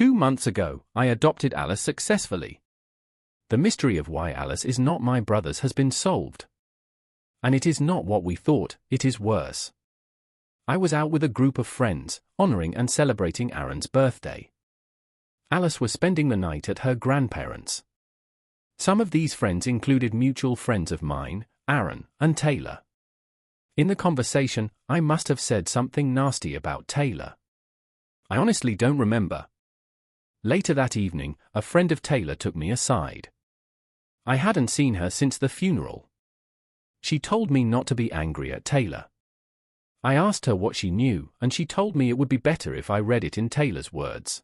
2 months ago, I adopted Alice successfully. The mystery of why Alice is not my brother's has been solved. And it is not what we thought, it is worse. I was out with a group of friends, honoring and celebrating Aaron's birthday. Alice was spending the night at her grandparents'. Some of these friends included mutual friends of mine, Aaron and Taylor. In the conversation, I must have said something nasty about Taylor. I honestly don't remember. Later that evening, a friend of Taylor took me aside. I hadn't seen her since the funeral. She told me not to be angry at Taylor. I asked her what she knew, and she told me it would be better if I read it in Taylor's words.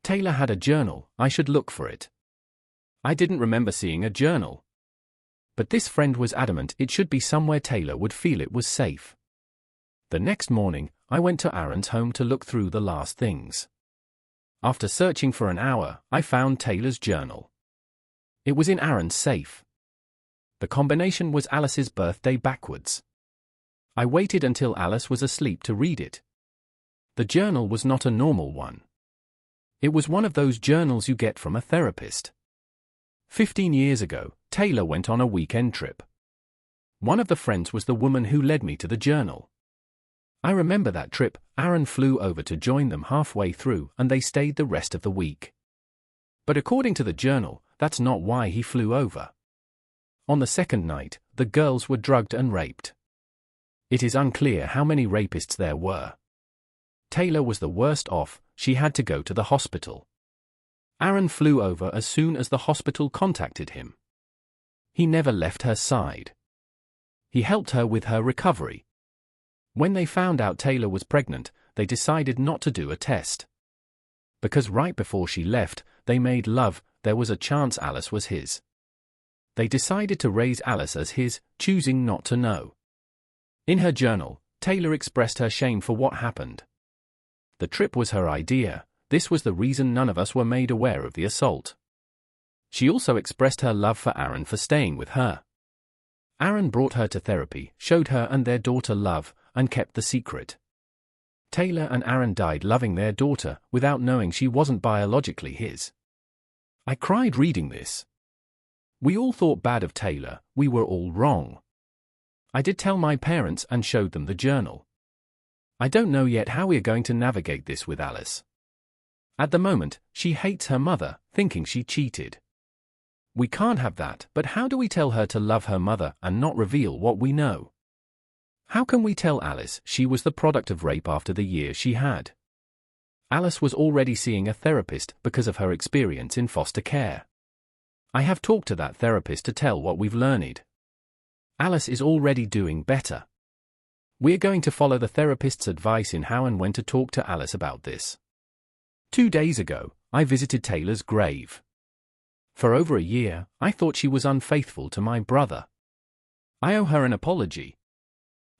Taylor had a journal, I should look for it. I didn't remember seeing a journal. But this friend was adamant it should be somewhere Taylor would feel it was safe. The next morning, I went to Aaron's home to look through the last things. After searching for an hour, I found Taylor's journal. It was in Aaron's safe. The combination was Alice's birthday backwards. I waited until Alice was asleep to read it. The journal was not a normal one. It was one of those journals you get from a therapist. 15 years ago, Taylor went on a weekend trip. One of the friends was the woman who led me to the journal. I remember that trip. Aaron flew over to join them halfway through and they stayed the rest of the week. But according to the journal, that's not why he flew over. On the second night, the girls were drugged and raped. It is unclear how many rapists there were. Taylor was the worst off, she had to go to the hospital. Aaron flew over as soon as the hospital contacted him. He never left her side. He helped her with her recovery. When they found out Taylor was pregnant, they decided not to do a test. Because right before she left, they made love, there was a chance Alice was his. They decided to raise Alice as his, choosing not to know. In her journal, Taylor expressed her shame for what happened. The trip was her idea, this was the reason none of us were made aware of the assault. She also expressed her love for Aaron for staying with her. Aaron brought her to therapy, showed her and their daughter love, and kept the secret. Taylor and Aaron died loving their daughter, without knowing she wasn't biologically his. I cried reading this. We all thought bad of Taylor, we were all wrong. I did tell my parents and showed them the journal. I don't know yet how we're going to navigate this with Alice. At the moment, she hates her mother, thinking she cheated. We can't have that, but how do we tell her to love her mother and not reveal what we know? How can we tell Alice she was the product of rape after the year she had? Alice was already seeing a therapist because of her experience in foster care. I have talked to that therapist to tell what we've learned. Alice is already doing better. We're going to follow the therapist's advice in how and when to talk to Alice about this. 2 days ago, I visited Taylor's grave. For over a year, I thought she was unfaithful to my brother. I owe her an apology.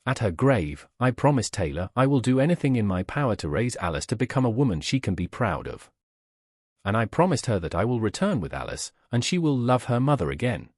At her grave, I promised Taylor I will do anything in my power to raise Alice to become a woman she can be proud of. And I promised her that I will return with Alice, and she will love her mother again.